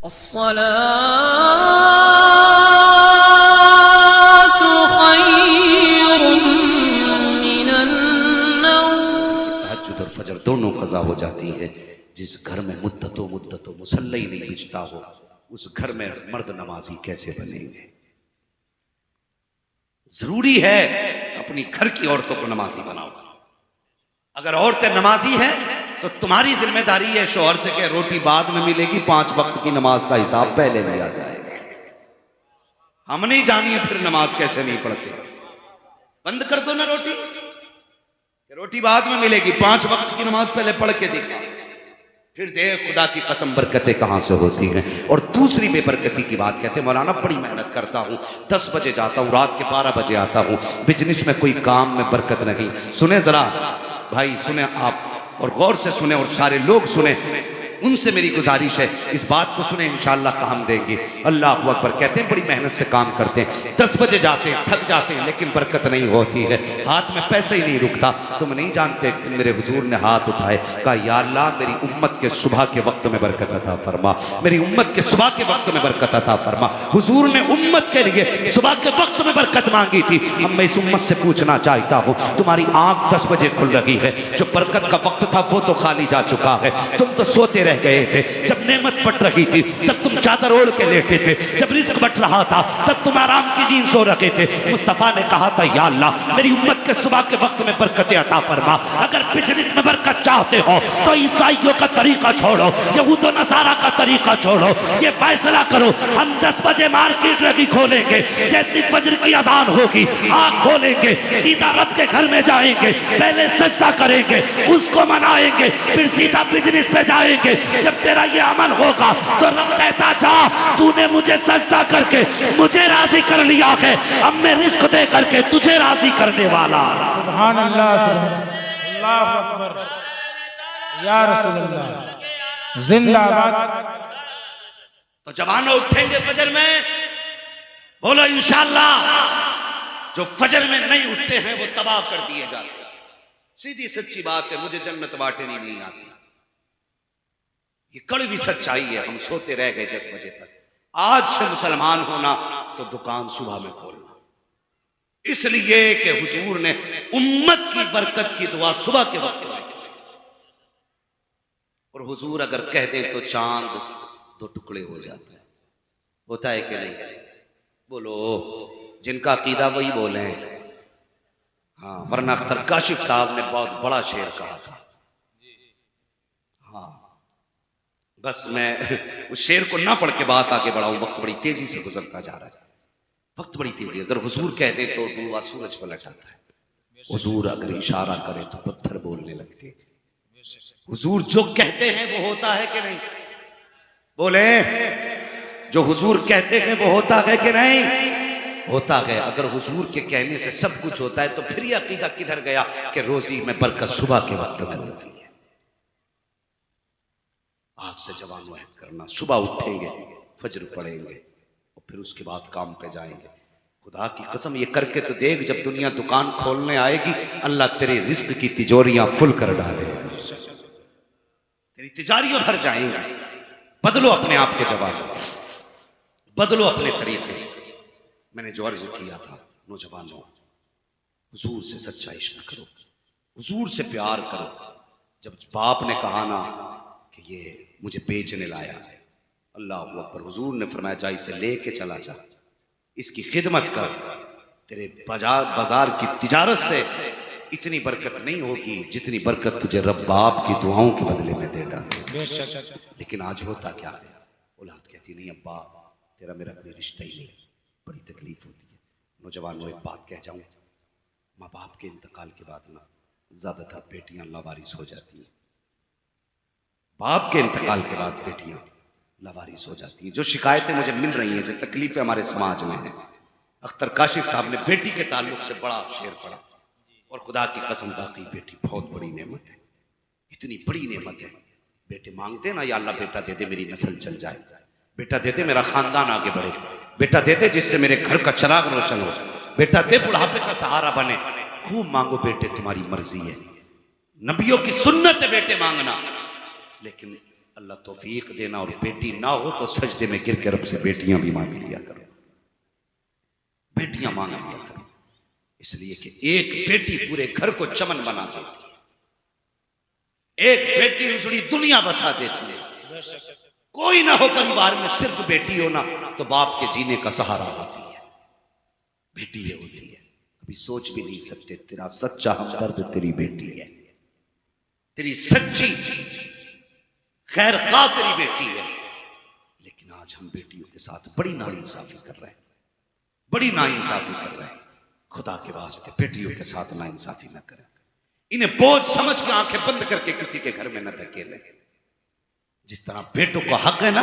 अस्सलातु खैरुम मिनन्नौम। तहज्जुद और फजर दोनों कज़ा हो जाती है। जिस घर में मुद्दतों मुसल्ला ही नहीं बिछता हो, उस घर में मर्द नमाजी कैसे बनेंगे? जरूरी है अपनी घर की औरतों को नमाजी बनाओ। अगर औरतें नमाजी हैं तो तुम्हारी जिम्मेदारी है शौहर से कि रोटी बाद में मिलेगी, 5 वक्त की नमाज का हिसाब पहले लिया जाएगा। हम नहीं जानिए फिर नमाज कैसे नहीं पढ़ते। बंद कर दो ना रोटी, रोटी बाद में मिलेगी, 5 वक्त की नमाज पहले पढ़ के देखा, फिर देख खुदा की कसम बरकतें कहां से होती हैं। और दूसरी बेबरकती की बात कहते हैं, मौलाना बड़ी मेहनत करता हूं, 10 बजे जाता हूं, रात के 12 बजे आता हूं, बिजनेस में कोई काम में बरकत नहीं। सुने जरा भाई, सुने आप और गौर से सुने और सारे लोग सुने, उनसे मेरी गुजारिश है इस बात को सुने, इंशाअल्लाह काम देंगे। अल्लाह अकबर। कहते हैं बड़ी मेहनत से काम करते हैं, 10 बजे जाते हैं, थक जाते हैं, लेकिन बरकत नहीं होती है, हाथ में पैसे ही नहीं रुकता। तुम नहीं जानते कि मेरे हुजूर ने हाथ उठाए, कहा या अल्लाह मेरी उम्मत के सुबह के वक्त में बरकत अता फरमा, मेरी उम्मत के सुबह के वक्त में बरकत अता फरमा। हुजूर ने उम्मत के लिए सुबह के वक्त में बरकत मांगी थी। अब मैं इस उम्मत से पूछना चाहता हूँ, तुम्हारी आंख 10 बजे खुल रही है, जो बरकत का वक्त था वो तो खाली जा चुका है, तुम तो सोते रह गए थे। जब नेमत बट रही थी तब तुम चादर ओढ़ के लेटे थे, जब रिज़्क़ बट रहा था तब तुम आराम की नींद सो रखे थे। मुस्तफा ने कहा था या अल्लाह मेरी उम्मत के सुबह के वक्त में बरकत अता फरमा। अगर बिजनेस में बरकत चाहते हो तो ईसाइयों का तरीका छोड़ो, यहूद व नसारा का तरीका छोड़ो, ये फैसला करो हम 10 बजे मार्केट रखी खोलेंगे, जैसी फजर की अजान होगी आँख खोलेंगे, सीधा रब के घर में जाएंगे, पहले सजदा करेंगे, उसको मनाएंगे, फिर सीधा बिजनेस पे जाएंगे। जब तेरा ये अमल होगा तो रब कहता जा तूने मुझे सजदा करके मुझे राजी कर लिया है, अब मैं रिस्क दे करके तुझे राजी करने वाला। सुभान अल्लाह, अल्लाहु अकबर, या रसूलल्लाह, जिंदाबाद। तो जवानों उठेंगे फजर में, बोलो इंशाअल्लाह। जो फजर में नहीं उठते हैं वो तबाह कर दिए जाते हैं। सीधी सच्ची बात है, मुझे जन्नत बांटनी नहीं आती, ये कड़वी सच्चाई है। हम सोते रह गए 10 बजे तक। आज से मुसलमान होना तो दुकान सुबह में खोलना, इसलिए कि हुजूर ने उम्मत की बरकत की दुआ सुबह के वक्त में की। और हुजूर अगर कह दें तो चांद 2 टुकड़े हो जाता है, होता है कि नहीं? बोलो, जिनका अकीदा वही बोले। हाँ, वरना अख्तर काशिफ साहब ने बहुत बड़ा शेर कहा था। हाँ, बस मैं उस शेर को ना पढ़ के बात आगे बढ़ाऊं, वक्त बड़ी तेजी से गुजरता जा रहा है, वक्त बड़ी तेजी। अगर हुजूर कह दे तो डूबा सूरज पलट आता है, हुजूर अगर इशारा करे तो पत्थर बोलने लगते हैं। हुजूर जो कहते हैं वो होता है कि नहीं? बोले, जो हुजूर कहते हैं वो होता है कि नहीं? होता है। अगर हुजूर के कहने से सब कुछ होता है तो फिर ये अकीदा किधर गया कि रोजी में बरकत सुबह के वक्त में होती है। आज से जवान वहद करना, सुबह उठेंगे, फजर पढ़ेंगे और फिर उसके बाद काम पे जाएंगे। खुदा की कसम ये करके तो देख, जब दुनिया दुकान खोलने आएगी अल्लाह तेरे रिस्क की तिजोरियां फुल कर डालेगा, तेरी तिजारियां भर जाएंगी। बदलो अपने आप के जवाब, बदलो अपने तरीके। मैंने जो अर्ज किया था, नौजवानों, हुजूर से सच्चा इश्क करो, हुजूर से प्यार करो। जब बाप ने कहा ना कि ये मुझे बेचने लाया, अल्लाह अकबर, हुजूर ने फरमाया जा इसे लेके चला जा, इसकी खिदमत कर, तेरे बाजार की तिजारत से इतनी बरकत नहीं होगी जितनी बरकत तुझे रब बाप की दुआओं के बदले में दे डाले। लेकिन आज होता क्या है, औलाद कहती नहीं अब्बा तेरा मेरा कोई रिश्ता ही नहीं, बड़ी तकलीफ होती है। नौजवानों, एक बात कह जाऊं, माँ बाप के इंतकाल के बाद ना ज्यादातर बेटियां लावारिस हो जाती हैं। बाप के इंतकाल के बाद बेटियां लावारिस हो जाती हैं। जो शिकायतें मुझे मिल रही हैं, जो तकलीफें हमारे समाज में हैं, अख्तर काशिफ साहब ने बेटी के ताल्लुक से बड़ा शेर पढ़ा। और खुदा की कसम वाकई बेटी बहुत बड़ी नेमत है, इतनी बड़ी नेमत है। बेटे मांगते ना या अल्लाह बेटा दे दे मेरी नस्ल चल जाए, बेटा दे दे मेरा खानदान आगे बढ़े, बेटा दे दे जिससे मेरे घर का चिराग रोशन हो, बेटा दे बुढ़ापे का सहारा बने। खूब मांगो बेटे, तुम्हारी मर्जी है, नबियों की सुन्नत है बेटे मांगना। लेकिन अल्लाह तौफीक देना, और बेटी ना हो तो सजदे में गिर के रब से बेटियां भी मांग लिया करो, बेटियां मांग लिया करो, इसलिए कि एक बेटी पूरे घर को चमन बना देती है, एक बेटी उजड़ी दुनिया बसा देती है। कोई ना हो परिवार में, सिर्फ बेटी हो ना तो बाप के जीने का सहारा होती है, बेटी ये होती है। कभी सोच भी नहीं सकते, तेरा सच्चा हमदर्द तेरी बेटी है, तेरी सच्ची खैर खा तेरी बेटी है। लेकिन आज हम बेटियों के साथ बड़ी नाइंसाफी कर रहे हैं, बड़ी नाइंसाफी कर रहे हैं। खुदा के वास्ते बेटियों के साथ नाइंसाफी न करें, इन्हें बोझ समझ के आंखें बंद करके किसी के घर में न धकेलें। जिस तरह बेटों का हक है ना,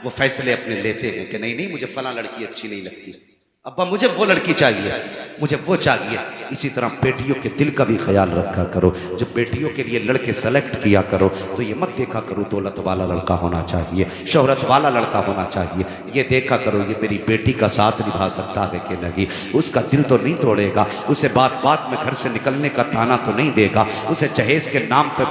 वो फैसले अपने लेते हैं कि नहीं नहीं मुझे फला लड़की अच्छी नहीं लगती, अब्बा मुझे वो लड़की चाहिए, मुझे वो चाहिए। इसी तरह बेटियों के दिल का भी ख्याल रखा करो। जब बेटियों के लिए लड़के सेलेक्ट किया करो तो ये मत देखा करो दौलत वाला लड़का होना चाहिए, शोहरत वाला लड़का होना चाहिए। ये देखा करो ये मेरी बेटी का साथ निभा सकता है कि नहीं, उसका दिल तो नहीं तोड़ेगा, उसे बात बात में घर से निकलने का ताना तो नहीं देगा, उसे जहेज के नाम पर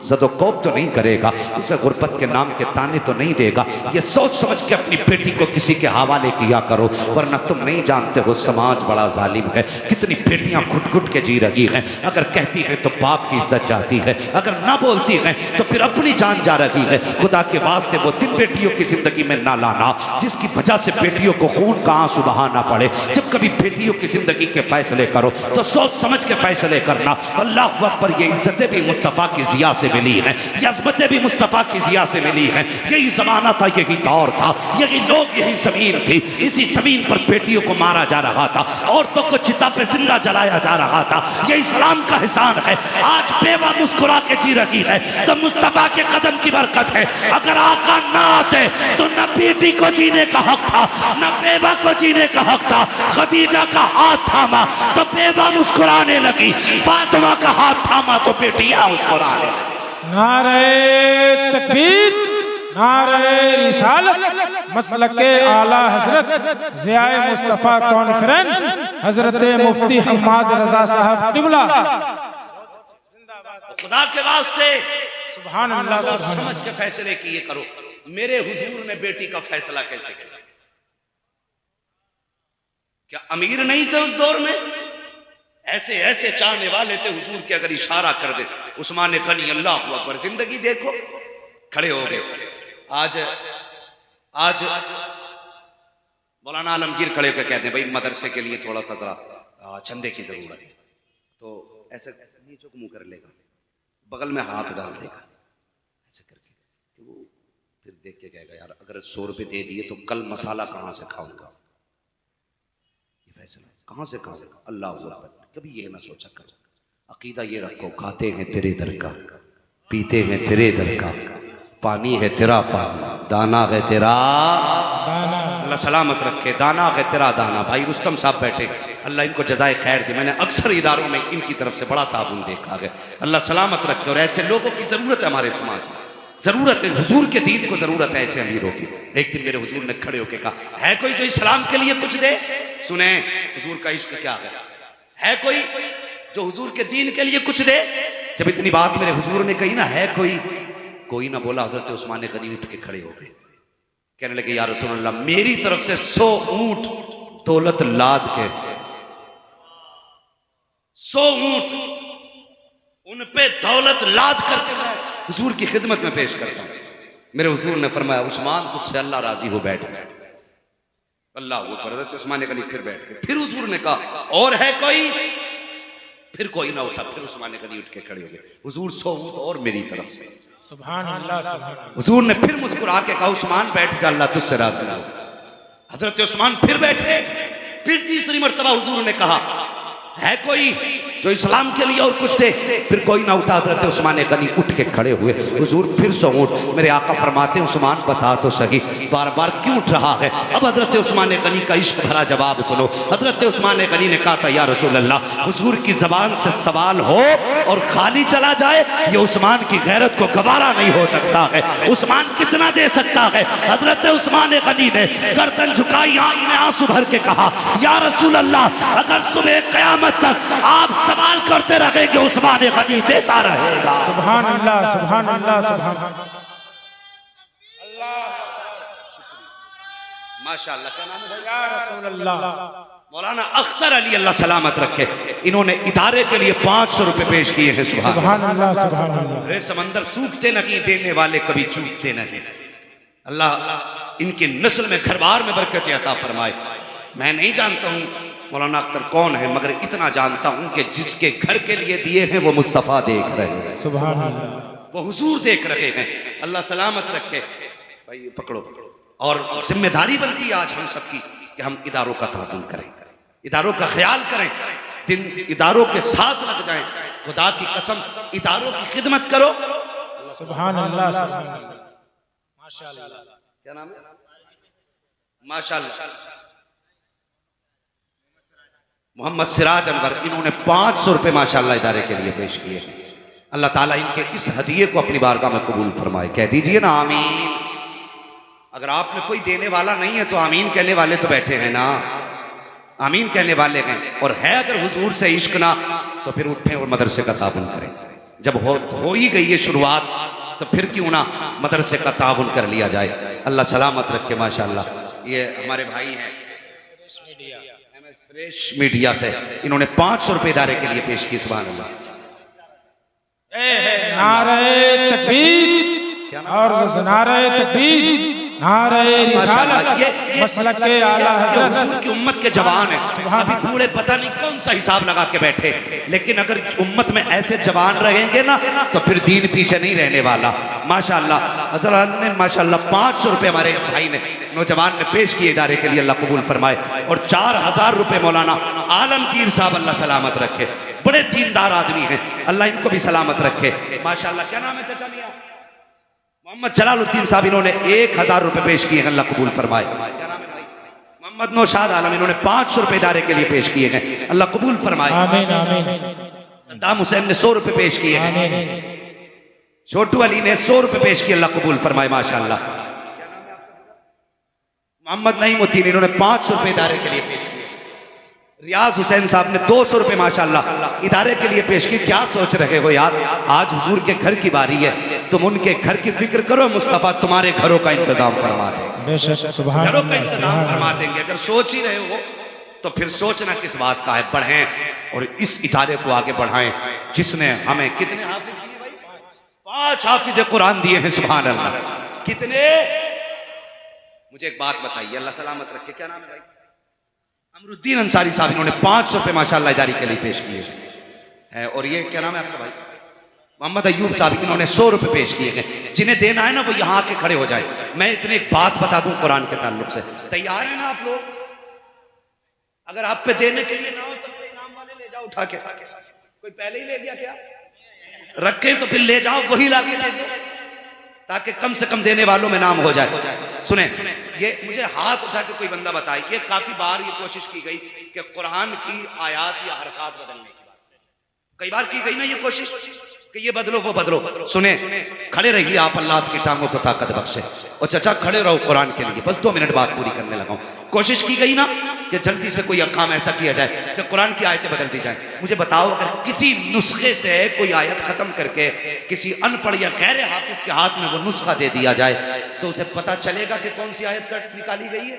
ज़दोकोब तो नहीं करेगा, उसे गुर्बत के नाम के ताने तो नहीं देगा। ये सोच समझ के अपनी बेटी को किसी के हवाले किया करो, वरना तुम नहीं जानते हो समाज बड़ा जालिम है। कितनी बेटियां घुट घुट के जी रही हैं, अगर कहती हैं तो बाप की इज्जत जाती है, अगर ना बोलती हैं तो फिर अपनी जान जा रही है। खुदा के वास्ते वो दिन बेटियों की जिंदगी में ना लाना जिसकी वजह से बेटियों को खून का आंसू बहाना पड़े। जब कभी बेटियों की जिंदगी के फैसले करो तो सोच समझ के फैसले करना। अल्लाह अकबर, ये इज्जतें भी मुस्तफ़ा की ज़िया से मिली हैं, ये अज़मतें भी मुस्तफ़ा की ज़िया से मिली हैं। यही ज़माना था, यही दौर था, यही लोग, यही ज़मीन थी। इसी ज़मीन पर बेटियों को मारा जा रहा था, औरतों को चिता पे जिंदा जलाया जा रहा था। ये इस्लाम का एहसान है। आज बेवा मुस्कुरा के जी रही है तो मुस्तफा के कदम की बरकत है। अगर आका ना आते तो न बेटी को जीने का हक था, न बेवा को जीने का हक था। खदीजा का हाथ थामा तो बेवा मुस्कुराने लगी, फातिमा का हाथ थामा तो बेटियां मुस्कुराने लगी। नारे तकबीर, नारे रिसालत, मसलके आला हजरत ज़ियाए मुस्तफ़ा कॉन्फ्रेंस, हजरत मुफ्ती हम्माद रजा साहब क़िबला। खुदा के वास्ते सुभान अल्लाह, सुभान समझ के फैसले किए करो। मेरे हुजूर ने बेटी का फैसला कैसे किया? क्या अमीर नहीं थे उस दौर में? ऐसे ऐसे चाहने वाले थे हुजूर के, अगर इशारा कर दे उस्मान गनी अल्लाह अकबर, जिंदगी देखो खड़े हो गए। आज आज मौलाना आलमगीर खड़े होकर कहते हैं भाई मदरसे के लिए थोड़ा सा जरा चंदे की जरूरत है, तो ऐसे नीचे को मुंह कर लेगा, बगल में हाथ डाल देगा ऐसे करके, कि वो फिर देख के कहेगा यार अगर 100 रुपये दे दिए तो कल मसाला कहाँ से खाऊंगा, ये फैसला कहाँ से खाऊंगा। अल्लाह अकबर, कभी ये ना सोचा करो, अकीदा ये रखो, खाते हैं तेरे दर का, पीते हैं तेरे दर का, पानी है तेरा पानी, दाना है तेरा दाना। अल्लाह सलामत रखे, दाना है तेरा दाना। भाई रुस्तम साहब बैठे, अल्लाह इनको जज़ाए खैर दे। मैंने अक्सर इदारों में इनकी तरफ से बड़ा ताउन देखा है, अल्लाह सलामत रखे। और ऐसे लोगों की ज़रूरत है हमारे समाज में, ज़रूरत है हुजूर के दीन को, ज़रूरत है ऐसे अमीरों की। एक दिन मेरे हुजूर ने खड़े होकर कहा, है कोई जो इस्लाम के लिए कुछ दे? सुने हुजूर का इश्क क्या है कोई जो हुजूर के दीन के लिए कुछ दे? जब इतनी बात मेरे हुजूर ने कही ना, है कोई ना बोला। हजरत उस्मान गनी उठ के खड़े हो गए, कहने लगे या रसूल अल्लाह, मेरी तरफ से 100 ऊंट दौलत लाद के, 100 ऊंट उन पे दौलत लाद करके मैं हुजूर की खिदमत में पेश करता हूं। मेरे हुजूर ने फरमाया उस्मान तुझसे अल्लाह राजी हो, बैठ जा। अल्लाह अकबर। हजरत उस्मान गनी फिर बैठ गए। फिर हुजूर ने कहा और है कोई? फिर कोई ना उठा। फिर उस्मान गनी उठ के खड़े हो गए। हुजूर 100 ऊंट और मेरी तरफ से। सुभान अल्लाह, सुभान। हुजूर ने फिर मुस्कुरा के कहा उस्मान बैठ जा, अल्लाह तुझसे राजी हो। हजरत उस्मान फिर बैठे। फिर तीसरी मर्तबा हुजूर ने कहा है कोई जो इस्लाम के लिए और कुछ दे? फिर कोई ना उठा। हजरत उस्मान गनी उठ के खड़े हुए। हुजूर फिर 100 ऊंट। मेरे आका फरमाते हैं उस्मान बता तो सही बार बार क्यों उठ रहा है? अब हजरत उस्मान गनी का इश्क भरा जवाब सुनो। हजरत उस्मान गनी ने कहा था या रसूल अल्लाह, हुजूर की जबान से सवाल हो और खाली चला जाए, ये उस्मान की गैरत को गवारा नहीं हो सकता है। उस्मान कितना दे सकता है? हजरत उस्मान गनी ने गर्दन झुकाई, आंख में आंसू भर के कहा या रसूल अल्लाह, अगर सुबह क़यामत तक आप सवाल करते रहेंगे उस्मान गनी देता रहेगा। सुभान अल्लाह, सुभान अल्लाह, सुभान। माशाअल्लाह। क्या नाम है भाई? या रसूल अल्लाह। मौलाना अख्तर अली अल्लाह सलामत रखे, इन्होंने इदारे के लिए 500 रुपए पेश किए हैं। सुभान अल्लाह सुभान अल्लाह। अरे समंदर सूखते नहीं, देने वाले कभी चूकते नहीं। अल्लाह इनकी नस्ल में घर बार में बरकत अता फरमाए। मैं नहीं जानता हूँ मौलाना अख्तर कौन है, मगर इतना जानता हूँ कि जिसके घर के लिए दिए हैं वो मुस्तफ़ा देख रहे हैं, सुभान अल्लाह, वो हुजूर देख रहे हैं। अल्लाह सलामत रखे। भाई पकड़ो। और जिम्मेदारी बनती है आज हम सबकी कि हम इदारों का तहफ़्फ़ुज़ करें, इदारों का ख्याल करें, दिन इदारों के साथ लग जाएं। खुदा की कसम इदारों की खिदमत करो। सुभान अल्लाह सुभान अल्लाह, माशाअल्लाह। क्या नाम है? माशाअल्लाह। मोहम्मद सिराज अनवर, इन्होंने 500 रुपए माशाअल्लाह इदारे के लिए पेश किए हैं। अल्लाह ताला इनके इस हदिये को अपनी बारगाह में कबूल फरमाए। कह दीजिए ना आमीन। अगर आप में कोई देने वाला नहीं है तो आमीन कहने वाले तो बैठे हैं ना, आमीन कहने वाले हैं। और है अगर हुजूर से इश्क ना तो फिर उठें और मदरसे का ताउन करें। जब हो ही गई है शुरुआत तो फिर क्यों ना मदरसे का ताउन कर लिया जाए। अल्लाह सलामत रखे। माशाअल्लाह ये हमारे भाई हैं फ्रेश मीडिया से, इन्होंने 500 रुपए इदारे के लिए पेश की। सुभान अल्लाह। नारे तकबीर और नारे तकबीर, नारे रिसालत, मसलक के आला हज़रत की उम्मत के जवान हैं। अभी बूढ़े पता नहीं कौन सा हिसाब लगा के बैठे, लेकिन अगर उम्मत में ऐसे जवान रहेंगे ना तो फिर दीन पीछे नहीं रहने वाला। माशाअल्लाह हज़रत ने माशाअल्लाह 500 रुपए हमारे इस भाई ने नौजवान ने पेश किए इदारे के लिए, अल्लाह कबूल फरमाए। और 4000 रुपए मौलाना आलमगीर साहब अल्लाह सलामत रखे, बड़े दीनदार आदमी हैं, अल्लाह इनको भी सलामत रखे। माशाअल्लाह। क्या नाम है चाचा मियां? मोहम्मद जलालुद्दीन साहब, इन्होंने 1000 रुपए पेश किए हैं, अल्लाह कबूल फरमाए। क्या नाम है भाई? मोहम्मद नौशाद आलम, इन्होंने 500 रुपए इदारे के लिए पेश किए हैं, अल्लाह कबूल फरमाए। आमीन आमीन। सद्दाम हुसैन ने 100 रुपए पेश किए हैं, छोटू अली ने 100 रुपए पेश किए, अल्लाह कबूल फरमाए। माशाअल्लाह। मोहम्मद नईमुद्दीन, इन्होंने 500 रुपए इदारे के लिए पेश किए। रियाज हुसैन साहब ने 200 रुपए माशाअल्लाह इदारे के लिए पेश की। क्या सोच रहे हो यार, आज हुजूर के घर की बारी है, तुम उनके घर की फिक्र करो, मुस्तफा तुम्हारे घरों का इंतजाम फरमा देंगे, बेशक सुभान घरों का अल्लाह इंतजाम सुभान फरमा देंगे। अगर सोच ही रहे हो तो फिर सोचना किस बात का है। बढ़ें और इस इदारे को आगे बढ़ाएं जिसने हमें कितने हाफिज दिए भाई? 5 हाफिज कुरान दिए हैं। सुभान अल्लाह। कितने? मुझे एक बात बताइए, अल्लाह सलामत रखे। क्या नाम है भाई? अमरुद्दीन अंसारी साहब, इन्होंने 500 रुपए माशाअल्लाह इदारे के लिए पेश किए हैं। और ये क्या नाम है आपका भाई? मोहम्मद अयूब साहब, इन्होंने 100 रुपए पेश किए हैं। जिन्हें देना है ना वो यहाँ आके खड़े हो जाए। मैं इतनी एक बात बता दूं कुरान के ताल्लुक से, तैयार है ना आप लोग? अगर आप पे देने के लिए ना हो तो मेरे इनाम वाले ले जाओ उठा के। कोई पहले ही ले गया क्या? रखें तो फिर ले जाओ, वही लाके दे दो ताकि कम से कम देने वालों में नाम हो जाए। सुने, ये मुझे हाथ उठा के कोई बंदा बताए कि काफी बार ये कोशिश की गई कि कुरान की आयात या हरकत बदलने की बात कई बार की गई ना, ये कोशिश कि ये बदलो वो बदलो। सुने, खड़े रहिए आप, अल्लाह आपकी टांगों को ताकत बख्शे। और चाचा खड़े रहो कुरान के लिए। बस 2 मिनट बात पूरी करने लगा हूं। कोशिश की गई ना कि जल्दी से कोई काम ऐसा किया जाए कि कुरान की आयतें बदल दी जाए। मुझे बताओ, अगर किसी नुस्खे से कोई आयत खत्म करके किसी अनपढ़ या गैर हाफिज के हाथ में वो नुस्खा दे दिया जाए तो उसे पता चलेगा कि कौन सी आयत निकाली गई है?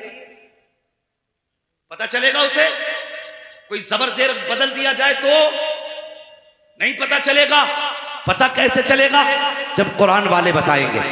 पता चलेगा उसे? कोई जबर जेर बदल दिया जाए तो नहीं पता चलेगा। पता कैसे चलेगा? जब कुरान वाले बताएंगे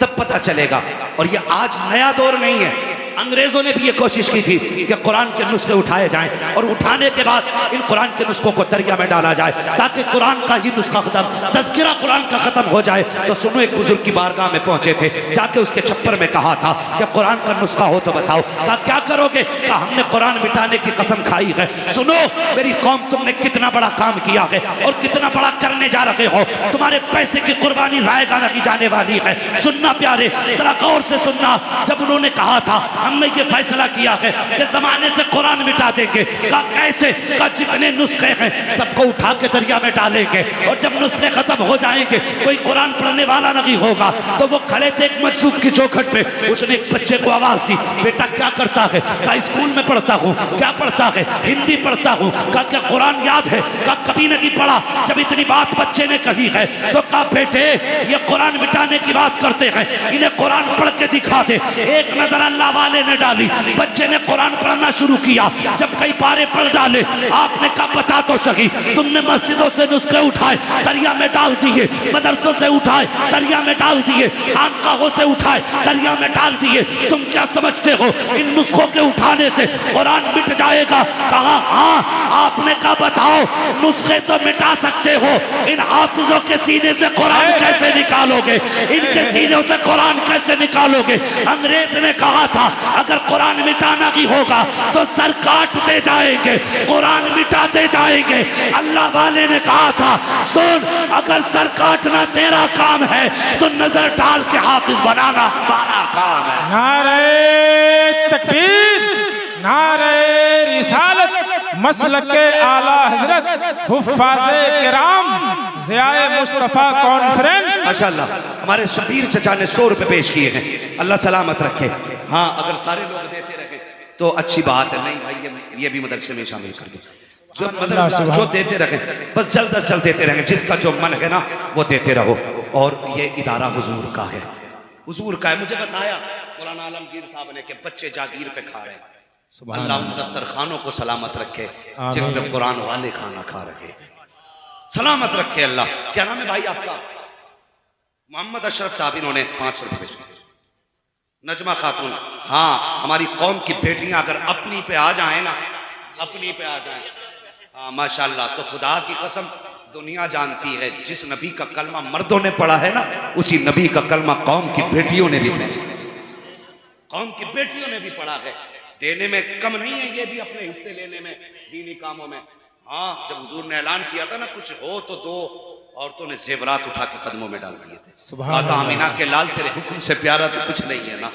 तब पता चलेगा। और ये आज नया दौर नहीं है, अंग्रेजों ने भी ये कोशिश की थी कि कुरान के नुस्खे उठाए जाएं और उठाने के बाद इन कुरान के नुस्खों को दरिया में डाला जाए ताकि कुरान का ही नुस्खा खत्म, तज़किरा कुरान का खत्म हो जाए। तो सुनो, एक बुजुर्ग की बारगाह में पहुंचे थे, जाके उसके छप्पर में कहा था कि कुरान का नुस्खा हो तो बताओ। कहा क्या करोगे? कहा हमने कुरान मिटाने की कसम खाई है। सुनो मेरी कौम, तुमने कितना बड़ा काम किया है और कितना बड़ा करने जा रहे हो। तुम्हारे पैसे की कुर्बानी रायगा नहीं जाने वाली है। सुनना प्यारे, जरा गौर से सुनना। जब उन्होंने कहा था हमने ये फैसला किया है कि जमाने से कुरान मिटा देंगे, कहा कैसे? कहा जितने नुस्खे हैं सबको उठा के दरिया में डालेंगे और जब नुस्खे खत्म हो जाएंगे कोई कुरान पढ़ने वाला नहीं होगा। तो वो खड़े थे एक मस्जिद की चौखट पे, उसने एक बच्चे को आवाज दी, बेटा क्या करता है? कहा स्कूल में पढ़ता हूँ। क्या पढ़ता है? हिंदी पढ़ता हूँ। कहा क्या कुरान याद है? कहा कभी नहीं पढ़ा। जब इतनी बात बच्चे ने कही है तो कहा बेटे ये कुरान मिटाने की बात करते हैं, इन्हें कुरान पढ़ के दिखा दे। एक नजर अल्लाह वाले वाले ने डाली। बच्चे ने कुरान पढ़ना शुरू किया, जब कई पारे पढ़ डाले आपने कहा बता तो सही, तुमने मस्जिदों से नुस्खे उठाए दरिया में डाल दिए, मदरसों से उठाए दरिया में डाल दिए, खानकाहों से उठाए दरिया में डाल दिए, तुम क्या समझते हो इन नुस्खों के उठाने से कुरान मिट जाएगा? कहा हाँ। आपने कहा बताओ नुस्खे तो मिटा सकते हो, इन हाफिजों के सीने से कुरान कैसे निकालोगे, इनके सीनों से कुरान कैसे निकालोगे? अंग्रेज ने कहा था अगर कुरान मिटाना ही होगा तो सर काटते जाएंगे, कुरान मिटाते जाएंगे। अल्लाह वाले ने कहा था सुन, अगर सर काटना तेरा काम है तो नजर डाल के हाफिज बनाना हमारा काम है। नारे तकबीर, नारे रिसालत, मसलके आला हजरत हुफ्फाज़े किराम, ज़ियाए मुस्तफ़ा कॉन्फ्रेंस। माशाअल्लाह हमारे शबीर चचा ने 100 रुपए पेश किए हैं, अल्लाह सलामत रखे। हाँ अगर सारे लोग देते रहे तो अच्छी बात है। नहीं भाई ये भी मदरसे में शामिल कर दो, जो मदरसे जो देते रहे बस जल्द अज जल्द देते रहेंगे, जिसका जो मन है ना वो देते रहो। और ये इदारा हुजूर का है, हुजूर का है। मुझे बताया मौलाना आलमगीर साहब ने कि बच्चे जागीर पे खा रहे हैं। अल्लाह उन दस्तरखानों को सलामत रखे जिनमें कुरान वाले खाना खा रहे हैं, सलामत रखे अल्लाह। क्या नाम है भाई आपका? मोहम्मद अशरफ साहब, इन्होंने 500 रुपए। नजमा खातून, हाँ हमारी कौम की बेटियां अगर अपनी पे आ जाए ना, अपनी पे आ जाए, हाँ माशाल्लाह, तो खुदा की कसम दुनिया जानती है जिस नबी का कलमा मर्दों ने पढ़ा है ना, उसी नबी का कलमा कौम की बेटियों ने भी पढ़ा, कौम की बेटियों ने भी पढ़ा है। देने में कम नहीं है ये भी, अपने हिस्से लेने में दीनी कामों में। हाँ जब हुजूर ने ऐलान किया था ना कुछ हो तो दो, औरतों ने जेवरात उठा के कदमों में डाल दिए थे। माता आमीना के लाल तेरे हुक्म से प्यारा तो कुछ नहीं है ना,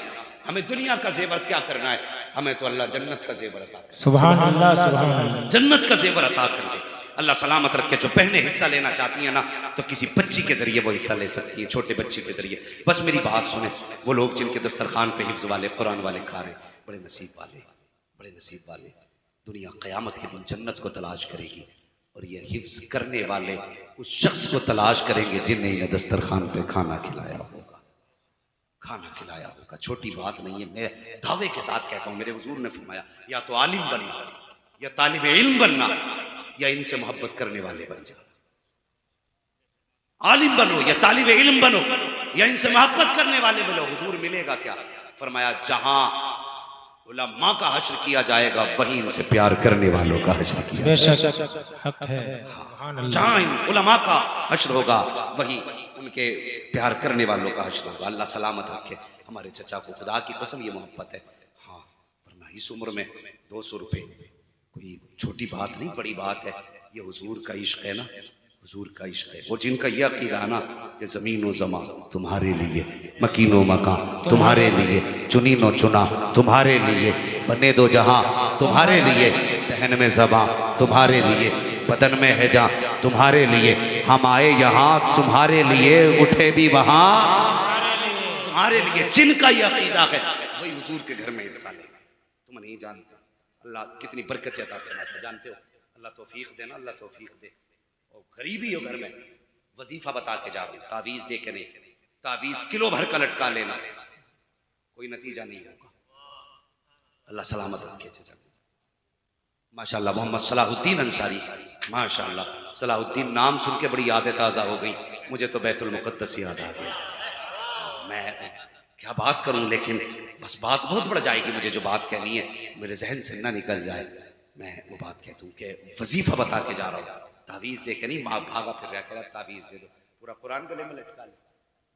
हमें दुनिया का जेवर क्या करना है, हमें तो अल्लाह जन्नत का जेवर अता कर। सुभान अल्लाह, सुभान अल्लाह। जन्नत का जेवर अता कर दे अल्लाह सलामत रखे। जो बहनें हिस्सा लेना चाहती हैं ना तो किसी बच्ची के जरिए वो हिस्सा ले सकती हैं, छोटे बच्ची के जरिए। बस मेरी बात सुने, वो लोग जिनके दस्तरखान पे हिफ्ज वाले कुरान वाले खा रहे, बड़े नसीब वाले, बड़े नसीब वाले। दुनिया क़यामत के दिन जन्नत को तलाश करेगी और ये हिफ्ज करने वाले उस शख्स को तलाश करेंगे जिन्हें इन्हें दस्तरखान पे खाना खिलाया होगा, खाना खिलाया होगा। छोटी बात नहीं है, मैं दावे के साथ कहता हूँ, मेरे हुजूर ने फरमाया या तो आलिम बनना या तालिब इल्म बनना या इनसे मोहब्बत करने वाले बन जाओ। आलिम बनो या तालिब इल्म बनो या इनसे मोहब्बत करने वाले बनो। हुजूर मिलेगा क्या? फरमाया जहां उलमा का हश्र किया जाएगा वहीं इनसे प्यार करने वालों का हश्र किया बेशक हक है। जहां उलमा का हश्र होगा वहीं उनके प्यार करने वालों का हश्र होगा। अल्लाह सलामत रखे हमारे चचा को, खुदा की कसम ये मोहब्बत है। हाँ वरना इस उम्र में 200 रुपए कोई छोटी बात नहीं, बड़ी बात है। ये हुजूर का इश्क है ना, हुजूर का इश्क है। वो जिनका ये अकीदा ना कि ज़मीन व ज़मा तुम्हारे लिए, मकीन व मकान तुम्हारे लिए, चुनीन व चुना तुम्हारे लिए, बने दो जहां तुम्हारे लिए, दहन में ज़बां तुम्हारे लिए, बदन में है जहां तुम्हारे लिए, हम आए यहाँ तुम्हारे लिए, उठे भी वहां तुम्हारे लिए। जिनका ये अकीदा है वही हुजूर के घर में हिस्सा ले। तुम नहीं जानते अल्लाह कितनी बरकत अता फरमाता, जानते हो? अल्लाह तौफीक देना, अल्लाह तौफीक दे। और गरीबी हो घर में, वजीफा बता के जाओ, तावीज़ दे के नहीं, तावीज़ किलो भर का लटका लेना, कोई नतीजा नहीं होगा। अल्लाह सलामत रखे चचा। माशाल्लाह मोहम्मद सलाहुद्दीन अंसारी, माशाल्लाह सलाहुद्दीन नाम सुन के बड़ी यादें ताज़ा हो गई। मुझे तो बैतुल मुक़द्दस याद आ गया। मैं क्या बात करूं, लेकिन बस बात बहुत बढ़ जाएगी। मुझे जो बात कहनी है मेरे जहन से ना निकल जाए, मैं वो बात कहता हूँ कि वजीफा बता के जा रहा हूँ, तावीज़ दे के नहीं। माँ भागा फिर रहा, कह तावीज़ दे दो, पूरा कुरान गले में लटका ले।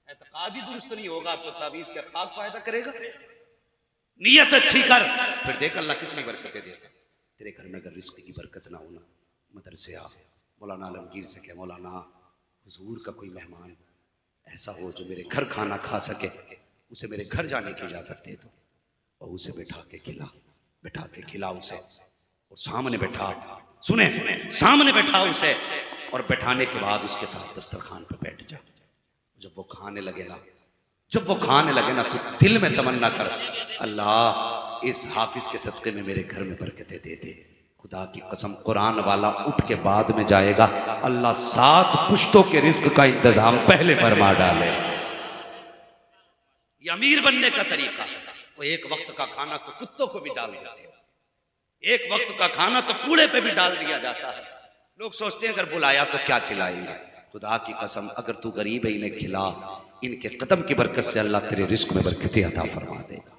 एतकाद ही दुरुस्त नहीं होगा तो तावीज़ का खाक फायदा करेगा। नीयत अच्छी कर, फिर देख अल्लाह कितनी बरकतें देता। तेरे घर में अगर रिस्क की बरकत ना होना, मदरसे आ, मौलाना आलमगीर से कह मौलाना हुजूर का कोई मेहमान ऐसा हो जो मेरे घर खाना खा सके, उसे मेरे घर जाने की इजाजत दे दो और उसे बैठा के खिला उसे, और सामने बैठा, सुने सामने बैठा उसे, और बैठाने के बाद उसके साथ दस्तरखान पर बैठ जा। जब वो खाने लगे ना तो दिल में तमन्ना कर, अल्लाह इस हाफिज के सदक़े में मेरे घर में बरकतें दे दे। खुदा की कसम कुरान वाला उठ के बाद में जाएगा, अल्लाह 7 पुश्तों के रिस्क का इंतजाम पहले फरमा डाले। ये अमीर बनने का तरीका है। वो एक वक्त का खाना तो कुत्तों को भी डाल देते हैं, एक वक्त का खाना तो कूड़े पे भी डाल दिया जाता है। लोग सोचते हैं अगर बुलाया तो क्या खिलाएंगे। खुदा की कसम अगर तू गरीब है इन्हें खिला, इनके कदम की बरकत से अल्लाह तेरे रिस्क में बरकतें अता फरमा देगा,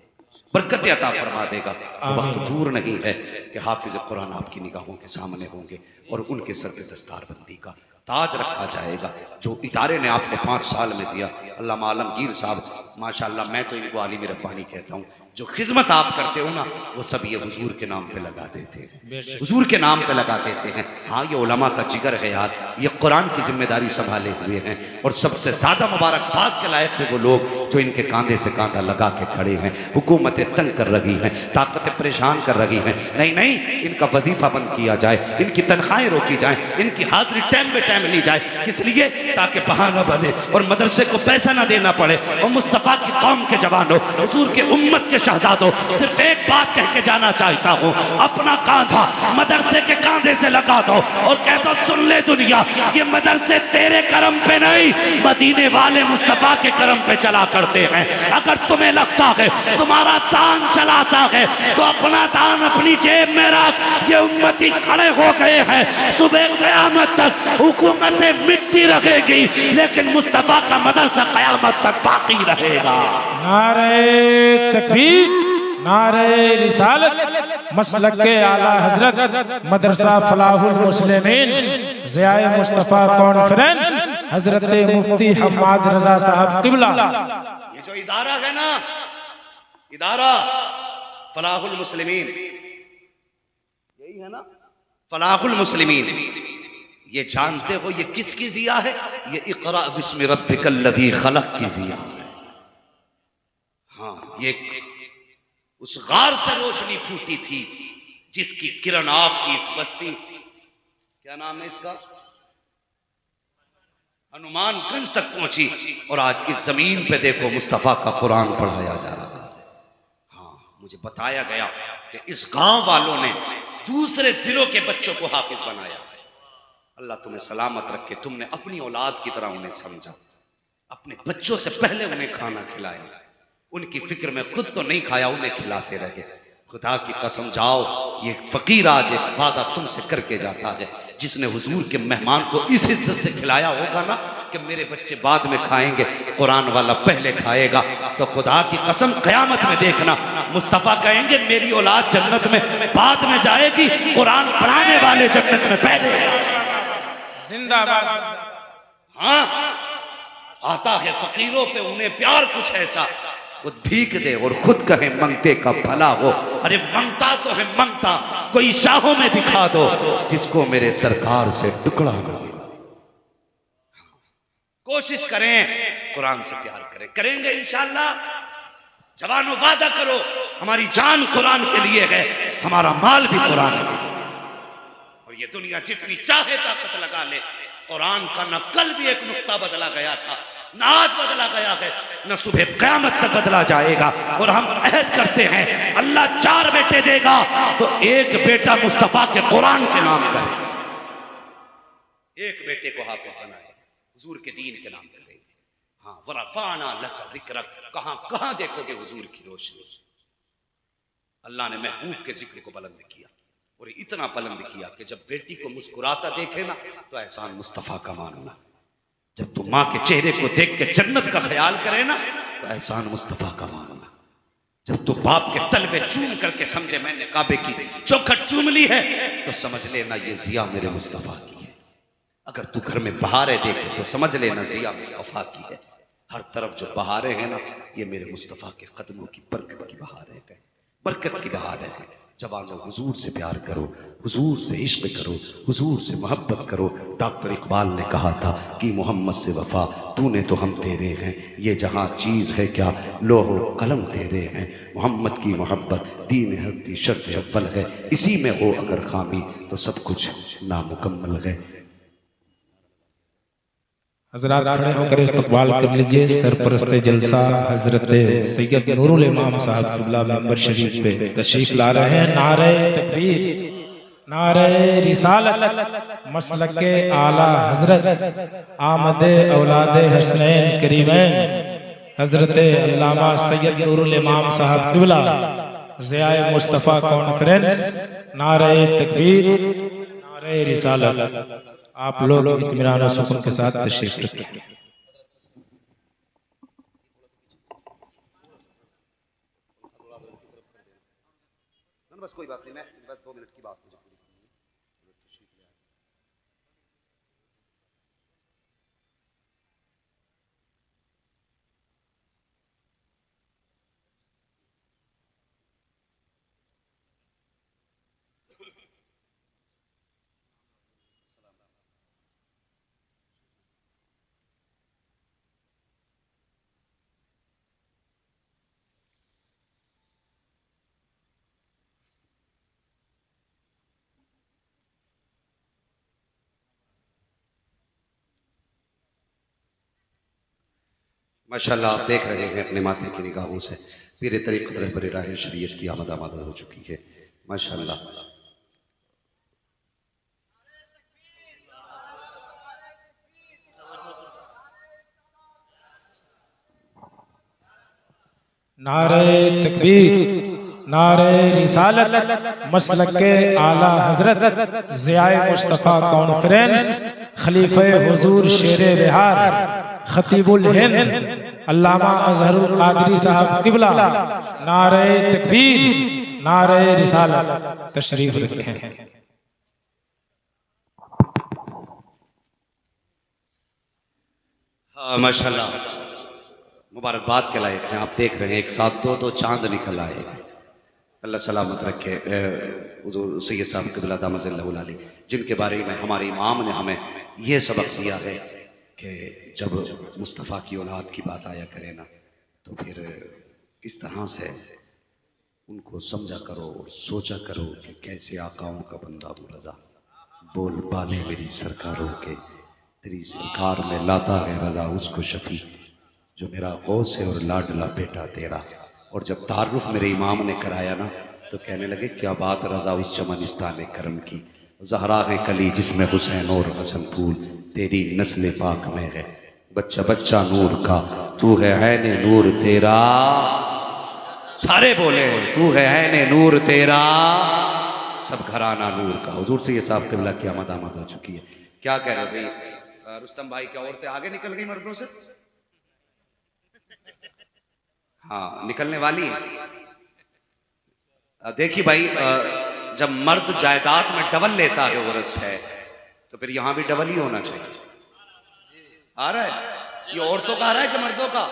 बरकतें अता फरमा देगा। तो वक्त दूर नहीं है कि हाफिज कुरान आपकी निगाहों के सामने होंगे और उनके सर पे दस्तारबंदी का ताज रखा जाएगा। जो इदारे ने आपको 5 साल में दिया, अल्लामा आलमगीर साहब माशाल्लाह, मैं तो इनको आलिम रब्बानी कहता हूँ, जो खिदमत आप करते हो ना वो सब ये हुजूर के नाम पे लगा देते हैं, हुजूर के नाम पे लगा देते हैं। हाँ ये उलमा का जिगर है यार, ये कुरान की जिम्मेदारी संभाले हुए हैं। और सबसे ज्यादा मुबारकबाद के लायक है वो लोग जो इनके कांधे से कांधा लगा के खड़े हैं। हुकूमतें तंग कर रही हैं, ताकतें परेशान कर रही हैं, नहीं नहीं इनका वजीफा बंद किया जाए, इनकी तनख्वाहें रोकी जाए, इनकी हाजिरी टाइम पे टाइम ली जाए। किस लिए? ताकि बहाना बने और मदरसे को पैसा ना देना पड़े। और मुस्तफ़ा की कौम के जवानों, हुजूर के उम्मत के शहजादों, सिर्फ एक बात कह के जाना चाहता हूँ, अपना कांधा मदरसे के कांधे से लगा दो और कह दो सुन ले दुनिया, ये मदरसे तेरे करम पे नहीं मदीने वाले मुस्तफ़ा के करम पे चला करते हैं। अगर तुम्हें लगता है तुम्हारा दान चलाता है तो अपना दान अपनी जेब में रख। ये उम्मती खड़े हो गए हैं, सुबह क़यामत तक हुकूमतें मिटती रहेगी लेकिन मुस्तफ़ा का मदरसा क़यामत तक बाकी रहेगा। नारे तकबीर, नारे रिसालत, मसलक के आला हजरत मदरसा फलाहुल मुस्लिमीन ज़ियाए मुस्तफ़ा कॉन्फ्रेंस हजरत मुफ्ती हम्माद रजा साहब क़िबला। ये जो इदारा है ना, इदारा फलाहुल मुस्लिमीन, यही है ना फलाहुल मुस्लिमीन, ये जानते हो ये किसकी जिया है? ये इक़रा बिस्मि रब्बिकल लज़ी खलक़ की जिया है। हाँ ये उस गार से रोशनी फूटी थी जिसकी किरण आपकी इस बस्ती, क्या नाम है इसका, हनुमानगंज तक पहुंची और आज इस जमीन पे देखो मुस्तफ़ा का कुरान पढ़ाया जा रहा है। हाँ मुझे बताया गया कि इस गांव वालों ने दूसरे जिलों के बच्चों को हाफिज बनाया। अल्लाह तुम्हें सलामत रखे, तुमने अपनी औलाद की तरह उन्हें समझा, अपने बच्चों से पहले उन्हें खाना खिलाया, उनकी फिक्र में खुद तो नहीं खाया उन्हें खिलाते रहे। खुदा की कसम जाओ, ये फकीर आज एक वादा तुमसे करके जाता है, जिसने हुजूर के मेहमान को इस इज्जत से खिलाया होगा ना कि मेरे बच्चे बाद में खाएंगे, कुरान वाला पहले खाएगा। तो खुदा की कसम क़यामत में देखना मुस्तफ़ा कहेंगे मेरी औलाद जन्नत में बाद में जाएगी, कुरान पढ़ाने वाले जन्नत में पहले। जिंदाबाद। हाँ आता है फकीरों पे उन्हें प्यार कुछ ऐसा, खुद भीख दे और खुद कहे मंगते का भला हो। अरे मंगता तो है मंगता, कोई शाहों में दिखा दो जिसको मेरे सरकार से टुकड़ा न मिला। कोशिश करें कुरान से प्यार करें, करेंगे इंशाअल्लाह। जवानों वादा करो हमारी जान कुरान के लिए है, हमारा माल भी कुरान के लिए। और ये दुनिया जितनी चाहे ताकत लगा ले, कुरान का न कल भी एक नुक्ता बदला गया था, न आज बदला गया है, न सुबह क़यामत तक बदला जाएगा। और हम अहद करते हैं अल्लाह 4 बेटे देगा तो एक बेटा मुस्तफ़ा के कुरान के नाम करे, एक बेटे को हाफिज बनाए, हुजूर के दीन के नाम करेंगे। हाँ वरफ़अना लका ज़िक्रक, कहां कहां देखोगे हुजूर की रोशनी। अल्लाह ने महबूब के जिक्र को बुलंद किया और इतना बुलंद किया कि जब बेटी को मुस्कुराता देखे ना तो एहसान मुस्तफ़ा का मानना, जब तुम माँ के चेहरे को देख के जन्नत का ख्याल करे ना तो एहसान मुस्तफ़ा का मानना, जब तुम बाप के तलवे चूम करके समझे मैंने काबे की चौखट चूम ली है तो समझ लेना ये जिया मेरे मुस्तफ़ा की है। अगर तू घर में बहारें देखे तो समझ लेना जिया मुस्तफ़ा की है। हर तरफ जो बहारें हैं ना ये मेरे मुस्तफ़ा के कदमों की बरकत की बहारें हैं, बरकत की बहारें हैं। जवानों हुजूर से प्यार करो, हुजूर से इश्क करो, हुजूर से मोहब्बत करो। डॉक्टर इकबाल ने कहा था कि मोहम्मद से वफा तूने तो हम तेरे हैं, ये जहाँ चीज़ है क्या लोहो कलम तेरे हैं। मोहम्मद की मोहब्बत दीन हक की शर्त अव्वल है, इसी में हो अगर खामी तो सब कुछ नामुकम्मल है। हजरात खड़े होकर इस्तकबाल कर लीजिए सरपरस्ते जलसा हजरत सैयद नूरुल इमाम साहब क़िबला मेंबर शरीफ पे तशरीफ ला रहे हैं। नारे तकबीर, नारे रिसालत, मसलक आला हजरत आमदे औलादे हसनैन करीमैन हजरत अल्लामा सैयद नूरुल इमाम साहब क़िबला ज़ियाए मुस्तफ़ा कॉन्फ्रेंस, नारे तकबीर, नारे रिसालत। आप लोग इत्मीनान और सुकून के साथ तशरीफ रखें। बस कोई बात नहीं, मैं बस 2 मिनट की बात मुझे पूरी करनी है। माशाल्लाह, आप देख रहे हैं अपने माथे की निगाहों से पीर तरीक़त रहबर राह शरीयत की आमद हो चुकी है। माशाल्लाह, नारे तकबीर, नारे रिसालत। मसलक के आला हजरत ज़ियाए मुस्तफ़ा कॉन्फ्रेंस, खलीफे हुजूर शेरे बिहार, खतीबुल हिंद अल्लामा अज़हरुल क़ादरी साहब क़िबला, नारे तकबीर, नारे रिसालत। तशरीफ रखें। हाँ माशाल्लाह, मुबारकबाद के लायक हैं। आप देख रहे हैं एक साथ दो चांद निकल आए हैं। अल्लाह सलामत रखे हुज़ूर सैयद साहब क़िबला दामत अली, जिनके बारे में हमारे इमाम ने हमें यह सबक दिया है कि जब मुस्तफ़ा की औलाद की बात आया करे ना, तो फिर इस तरह से उनको समझा करो और सोचा करो कि कैसे आकाओं का बंदा अबू रज़ा बोल बाले मेरी सरकारों के, तेरी सरकार में लाता है रज़ा उसको शफ़ी, जो मेरा गौस है और लाडला बेटा तेरा। और जब तारुफ मेरे इमाम ने कराया ना, तो कहने लगे क्या बात रज़ा उस चमनिस्तान करम की, ज़हरा है कली जिसमें हुसैन और हसन फूल, तेरी नस्ल पाक में है बच्चा बच्चा नूर का, तू है ऐने नूर तेरा। सारे बोले तू है ऐने नूर तेरा, सब घराना नूर का। हुजूर से ये साहब क़िबला की आमद हो चुकी है। क्या कह रहे भाई रुस्तम भाई, क्या औरतें आगे निकल गई मर्दों से? हाँ, निकलने वाली है। देखिए भाई, जब मर्द जायदाद में डबल लेता है औरत है, तो फिर यहां भी डबल ही होना चाहिए। आ रहा है ये औरतों का आ रहा है कि मर्दों का?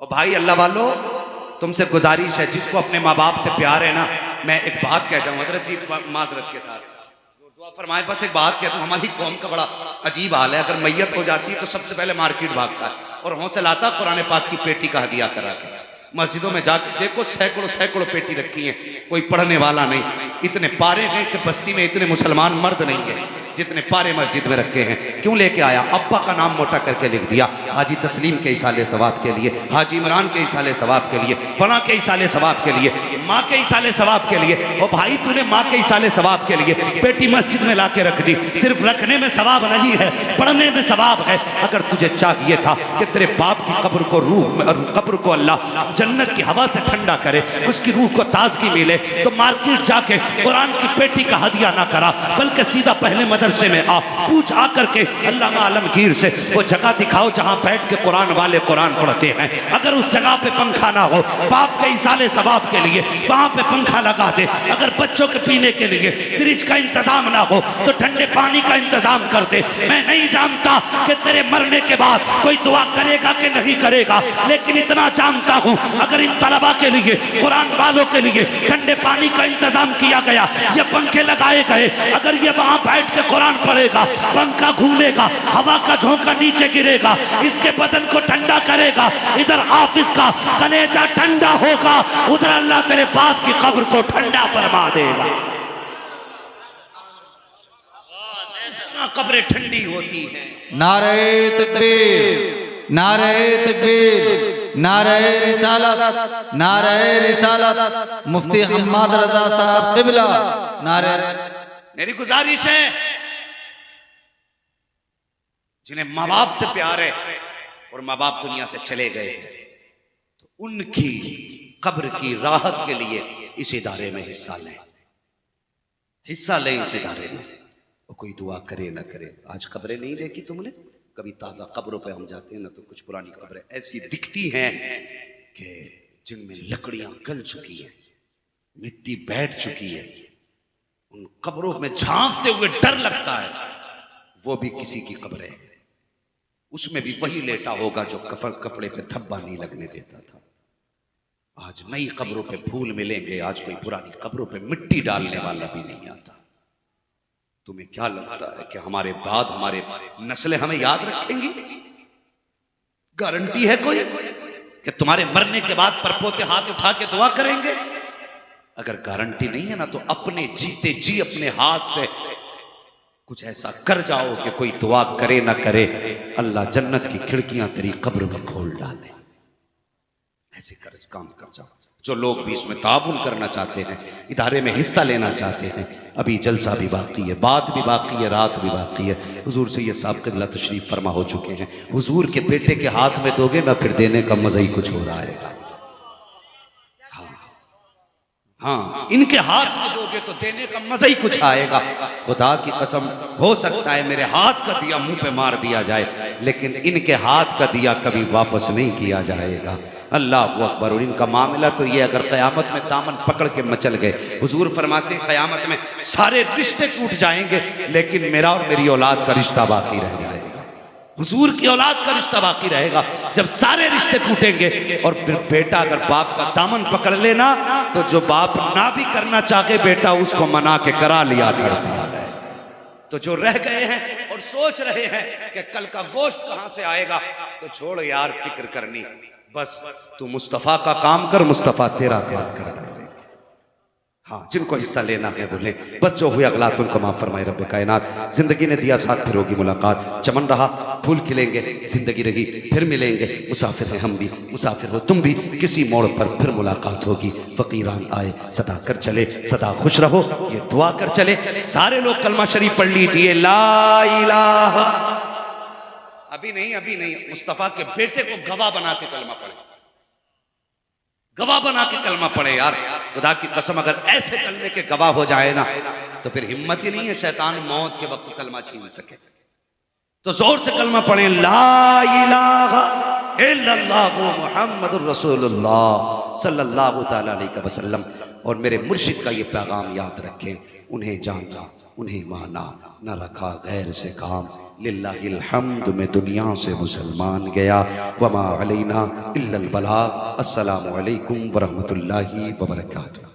और भाई अल्लाह वालों, तुमसे गुजारिश है, जिसको अपने माँ बाप से प्यार है ना, मैं एक बात कह जाऊं हजरत जी माजरत के साथ, दुआ फरमाए। बस एक बात कहता हूं, हमारी कौम का बड़ा अजीब हाल है। अगर मैयत हो जाती है तो सबसे पहले मार्केट भागता है और हौसला आता कुरान पाक की पेटी का हदिया करा के। मस्जिदों में जाके देखो सैकड़ों सैकड़ों पेटी रखी है, कोई पढ़ने वाला नहीं। इतने पारे हैं कि बस्ती में इतने मुसलमान मर्द नहीं है जितने पारे मस्जिद में रखे हैं। क्यों लेके आया? अब्बा का नाम मोटा करके लिख दिया, हाजी तस्लीम के इसाले सवाब के लिए, हाजी इमरान के इसाले सवाब के लिए, फला के इसाले सवाब के लिए, माँ के इसाले सवाब के लिए। और भाई तूने माँ के इसाले सवाब के लिए बेटी मस्जिद में ला के रख दी। सिर्फ रखने में सवाब नहीं है, पढ़ने में सवाब है। अगर तुझे चाहिए था कि तेरे बाप की कब्र को अल्लाह जन्नत की हवा से ठंडा करे, उसकी रूह को ताजगी मिले, तो मार्केट जाके कुरान की पेटी का हदिया ना करा, बल्कि सीधा पहले मदरसे में आ, पूछ आकर के अल्लामा आलमगीर से वो जगह दिखाओ जहां बैठ के कुरान वाले कुरान पढ़ते हैं। अगर उस जगह पे पंखा ना हो, बाप के इसाले सवाब के लिए वहां पे पंखा लगा दे। अगर बच्चों के पीने के लिए फ्रिज का इंतजाम ना हो, तो ठंडे पानी का इंतजाम कर दे। मैं नहीं जानता कि तेरे मरने के बाद कोई दुआ करेगा कि नहीं करेगा, लेकिन इतना जानता हूं, अगर इन तलबा के लिए, कुरान वालों के लिए ठंडे पानी का इंतजाम किया गया, ये पंखे लगाए गए, अगर ये वहां बैठ के कुरान पढ़ेगा, पंखा घूमेगा, हवा का झोंका नीचे गिरेगा, इसके बदन को ठंडा करेगा। इधर हाफिज का कलेजा ठंडा होगा, उधर अल्लाह तेरे बाप की कब्र को ठंडा फरमा देगा। कब्रें ठंडी होती हैं। नारे तकबीर, नारे तकबीर, नारे रिसालत, नारे रिसालत। मुफ्ती हम्माद रजा साहब क़िबला, नारे। मेरी गुजारिश है, जिन्हें माँ बाप से प्यार है और माँ बाप दुनिया से चले गए तो उनकी कब्र की राहत के लिए इस इदारे में हिस्सा लें, हिस्सा लें इस इदारे में। और कोई दुआ करे ना करे, आज कब्रें नहीं देखी तुमने? कभी ताज़ा कब्रों पे हम जाते हैं ना तो कुछ पुरानी कब्रें ऐसी दिखती हैं कि जिनमें लकड़ियां गल चुकी हैं, मिट्टी बैठ चुकी है। उन कब्रों में झांकते हुए डर लगता है। वो भी किसी की कब्र है, उसमें भी वही लेटा होगा जो कपड़े पे धब्बा नहीं लगने देता था। आज नई कब्रों पे फूल मिलेंगे, आज कोई पुरानी कब्रों पे मिट्टी डालने वाला भी नहीं आता। तुम्हें क्या लगता है कि हमारे बाद हमारे नस्लें हमें याद रखेंगी? गारंटी है कोई कि तुम्हारे मरने के बाद परपोते हाथ उठा के दुआ करेंगे? अगर गारंटी नहीं है ना तो अपने जीते जी अपने हाथ से कुछ ऐसा कर जाओ कि कोई दुआ करे ना करे, अल्लाह जन्नत की खिड़कियां तेरी कब्र में खोल डाले। ऐसे कर काम कर जाओ। जो लोग भी इसमें ताउन करना चाहते हैं, इदारे में हिस्सा लेना चाहते हैं, अभी जलसा भी बाकी है, बात भी बाकी है, रात भी बाकी है। हुजूर से ये साहब क़िबला तशरीफ फरमा हो चुके हैं। हुजूर के बेटे के हाथ में दोगे ना, फिर देने का मजा ही कुछ हो रहा है। हाँ, इनके हाथ में दोगे तो देने का मजा ही कुछ आएगा। खुदा की कसम, हो सकता है मेरे हाथ का दिया मुंह पे मार दिया जाए, लेकिन इनके हाथ का दिया कभी वापस नहीं किया जाएगा। अल्लाह अकबर। और इनका मामला तो ये, अगर क़यामत में दामन पकड़ के मचल गए, हुजूर फरमाते हैं क़यामत में सारे रिश्ते टूट जाएंगे, लेकिन मेरा और मेरी औलाद का रिश्ता बाकी रह जाएगा। हुजूर की औलाद का रिश्ता बाकी रहेगा। जब सारे रिश्ते टूटेंगे और फिर बेटा अगर बाप का दामन पकड़ लेना, तो जो बाप ना भी करना चाहे बेटा उसको मना के करा लिया करता है। तो जो रह गए हैं और सोच रहे हैं कि कल का गोश्त कहां से आएगा, तो छोड़ यार फिक्र करनी, बस तू मुस्तफ़ा का काम कर, मुस्तफ़ा तेरा काम कर। हाँ, जिनको हिस्सा लेना है वो लें, बस जो हुए अगला उनको माफ फरमाए रब्बे कायनात। जिंदगी ने दिया साथ, फिर होगी मुलाकात। चमन रहा फूल खिलेंगे, जिंदगी रही फिर मिलेंगे। मुसाफिर हैं हम भी, मुसाफिर हो तुम भी, किसी मोड़ पर फिर मुलाकात होगी। फकीरान आए सदा कर चले, सदा खुश रहो ये दुआ कर चले। सारे लोग कलमा शरीफ पढ़ लीजिए, ला इलाहा। अभी नहीं, मुस्तफ़ा के बेटे को गवाह बना के कलमा पढ़े, गवाह बना के कलमा पढ़े यार। खुदा की कसम, अगर ऐसे कलमे के गवाह हो जाए ना, तो फिर हिम्मत ही नहीं है शैतान मौत के वक्त कलमा छीन सके। तो जोर से कलमा पढ़े, ला इलाहा इल्लल्लाह मुहम्मदुर रसूलुल्लाह सल्लल्लाहु तआला अलैहि वसल्लम। और मेरे मुर्शिद का ये पैगाम याद रखें, उन्हें जाना, उन्हें माना, न रखा गैर से काम। लिल्लाहिल हम्द में दुनिया से मुसलमान गया, वमा अलैना इल्लल बलाग। अस्सलामु अलैकुम वरहमतुल्लाहि वबरकातुहू।